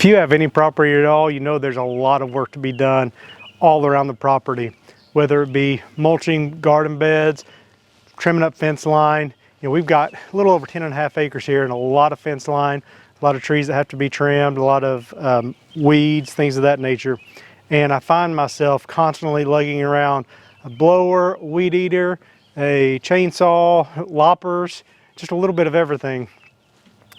If you have any property at all, you know there's a lot of work to be done all around the property, whether it be mulching garden beds, trimming up fence line. You know, we've got a little over 10.5 acres here and a lot of fence line, a lot of trees that have to be trimmed, a lot of weeds, things of that nature. And I find myself constantly lugging around a blower, weed eater, a chainsaw, loppers, just a little bit of everything.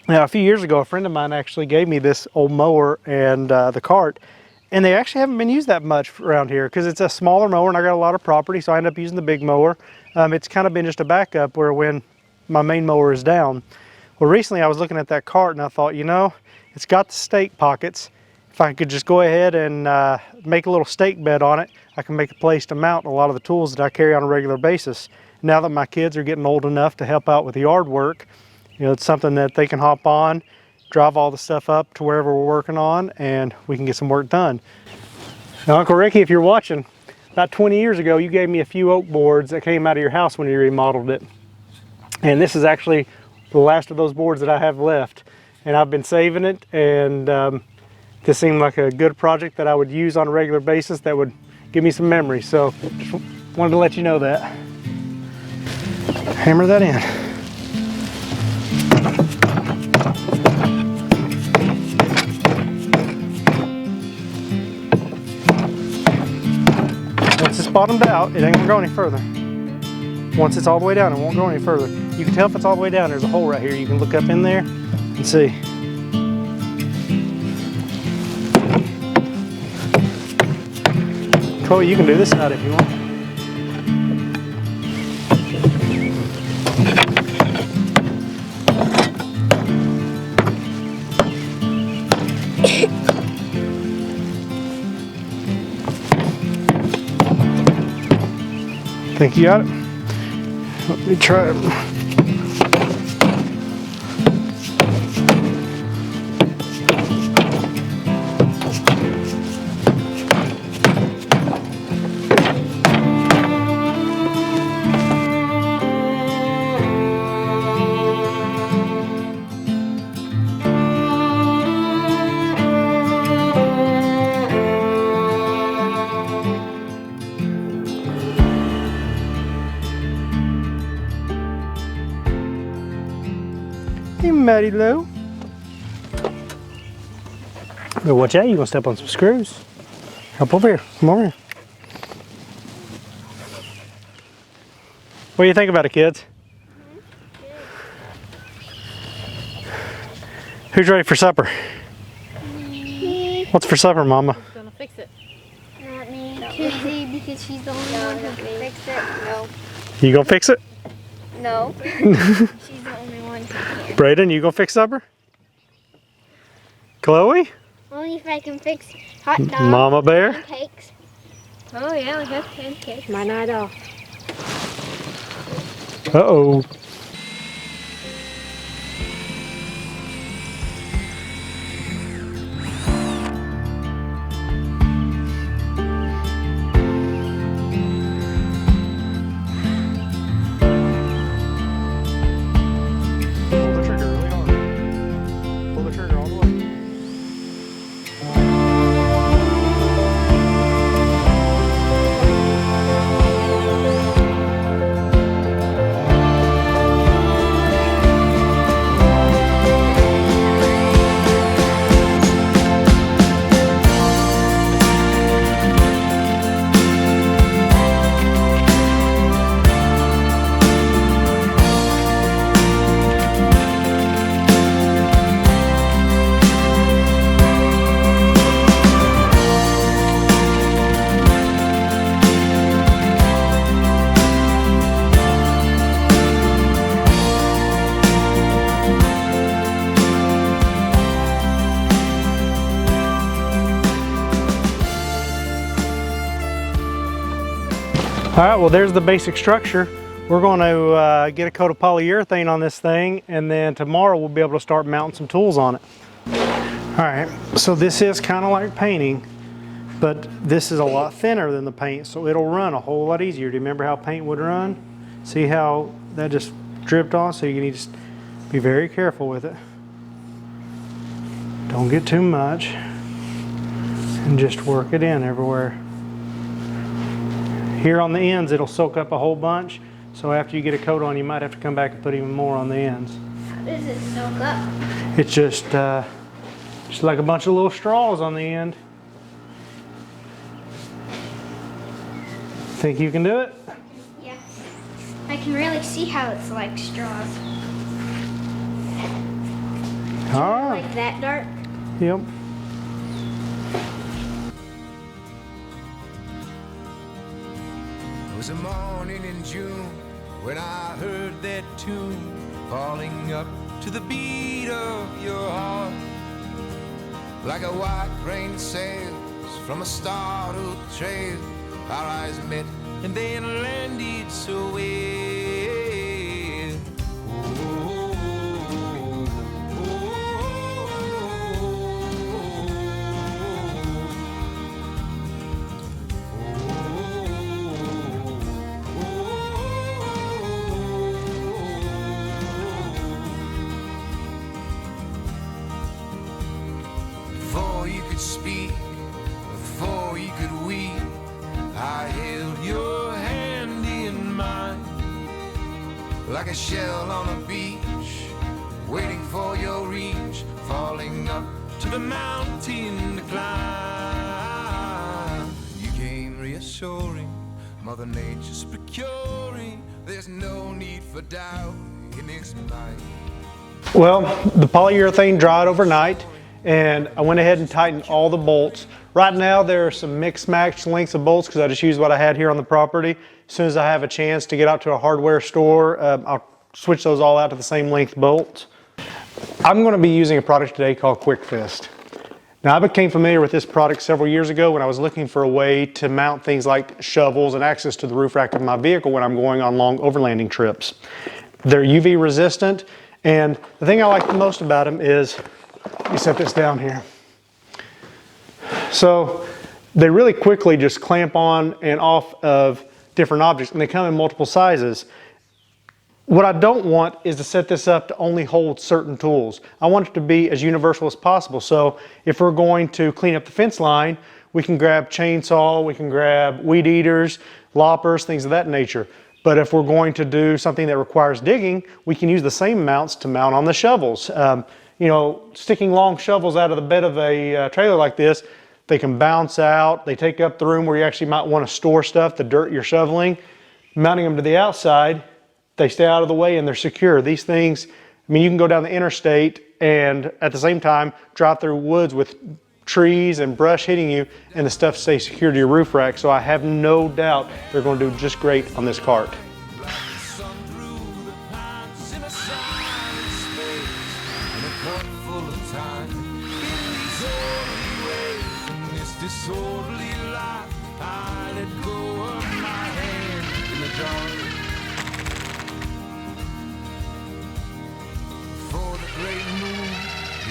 Now, a few years ago, a friend of mine actually gave me this old mower and the cart, and they actually haven't been used that much around here because it's a smaller mower and I got a lot of property, so I end up using the big mower. It's kind of been just a backup where when my main mower is down. Well, recently I was looking at that cart and I thought, you know, it's got the stake pockets. If I could just go ahead and make a little stake bed on it, I can make a place to mount a lot of the tools that I carry on a regular basis. Now that my kids are getting old enough to help out with the yard work, you know, it's something that they can hop on, drive all the stuff up to wherever we're working on, and we can get some work done. Now, Uncle Ricky, if you're watching, about 20 years ago, you gave me a few oak boards that came out of your house when you remodeled it. And this is actually the last of those boards that I have left. And I've been saving it, and this seemed like a good project that I would use on a regular basis that would give me some memories. So just wanted to let you know that. Hammer that in. Once it's bottomed out, it ain't gonna go any further. Once it's all the way down, it won't go any further. You can tell if it's all the way down. There's a hole right here. You can look up in there and see. Chloe, you can do this side if you want. Think you got it? Let me try it. Hey, Matty Lou. But watch out, you're gonna step on some screws. Up over here. Come over here. What do you think about it, kids? Who's ready for supper? Me. What's for supper, Mama? Who's gonna fix it? Not me. Kizzy, because she's the only one who can fix it. No. You gonna fix it? No. She's the only one who can. Brayden, you gonna fix supper? Chloe? Only if I can fix hot dogs. Mama Bear? Pancakes. Oh yeah, we have pancakes. My night off. Uh-oh. All right, well, there's the basic structure. We're going to get a coat of polyurethane on this thing, and then tomorrow we'll be able to start mounting some tools on it. All right, so this is kind of like painting, but this is a lot thinner than the paint, so it'll run a whole lot easier. Do you remember how paint would run? See how that just dripped on? So you need to just be very careful with it. Don't get too much, and just work it in everywhere. Here on the ends, it'll soak up a whole bunch, so after you get a coat on, you might have to come back and put even more on the ends. How does it soak up? It's just like a bunch of little straws on the end. Think you can do it? Yeah. I can really see how it's like straws. All right. Like that dark? Yep. It was a morning in June when I heard that tune falling up to the beat of your heart. Like a white rain sails from a startled trail, our eyes met and then landed so well. Before you could speak, before you could weep, I held your hand in mine. Like a shell on a beach, waiting for your reach, falling up to the mountain to climb. You came reassuring, Mother Nature's procuring. There's no need for doubt in its might. Well, the polyurethane dried overnight, and I went ahead and tightened all the bolts. Right now there are some mixed match lengths of bolts because I just used what I had here on the property. As soon as I have a chance to get out to a hardware store, I'll switch those all out to the same length bolts. I'm going to be using a product today called Quick Fist. Now, I became familiar with this product several years ago when I was looking for a way to mount things like shovels and access to the roof rack of my vehicle when I'm going on long overlanding trips. They're UV resistant, and the thing I like the most about them is, you set this down here. So they really quickly just clamp on and off of different objects, and they come in multiple sizes. What I don't want is to set this up to only hold certain tools. I want it to be as universal as possible. So if we're going to clean up the fence line, we can grab chainsaw, we can grab weed eaters, loppers, things of that nature. But if we're going to do something that requires digging, we can use the same mounts to mount on the shovels. You know, sticking long shovels out of the bed of a trailer like this, they can bounce out. They take up the room where you actually might want to store stuff, the dirt you're shoveling. Mounting them to the outside, they stay out of the way and they're secure. These things, I mean, you can go down the interstate and at the same time drive through woods with trees and brush hitting you, and the stuff stays secure to your roof rack. So I have no doubt they're going to do just great on this cart. Disorderly life, I let go of my hand in the dark. For the great moon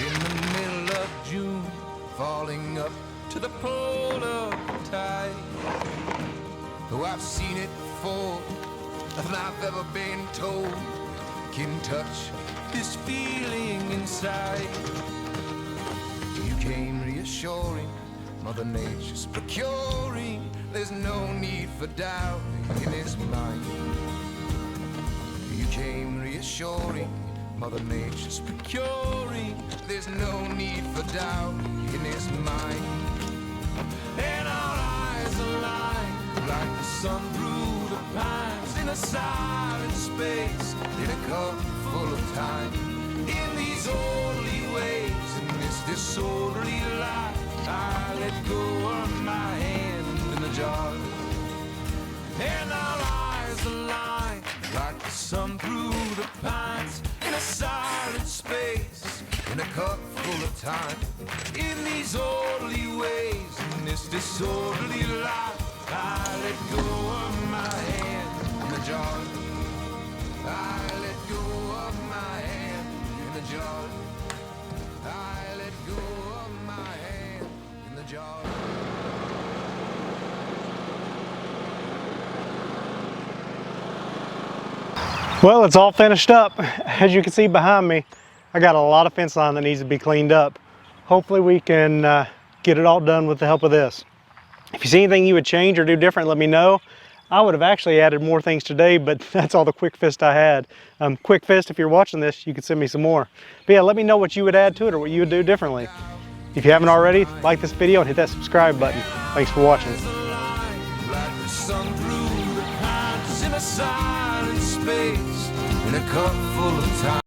in the middle of June, falling up to the polar tide. Though I've seen it before, and I've ever been told, can touch this feeling inside. You came reassuring, Mother Nature's procuring. There's no need for doubt in his mind. You came reassuring, Mother Nature's procuring. There's no need for doubt in his mind. And our eyes align like the sun through the pines, in a silent space, in a cup full of time. In these orderly ways, in this disorderly life, I let go of my hand in the jar. And our eyes align like the sun through the pines, in a silent space, in a cup full of time. In these orderly ways, in this disorderly life, I let go of my hand in the jar. I let go of my hand in the jar. I let go of my hand in the jar. Well, it's all finished up. As you can see behind me, I got a lot of fence line that needs to be cleaned up. hopefully we can get it all done with the help of this. If you see anything you would change or do different, let me know. I would have actually added more things today, but that's all the quick fist I had. Quick fist, if you're watching this, you can send me some more. But yeah, let me know what you would add to it or what you would do differently. If you haven't already, like this video and hit that subscribe button. Thanks for watching. Like the sun through the pines in a silent space, in a cup full of time.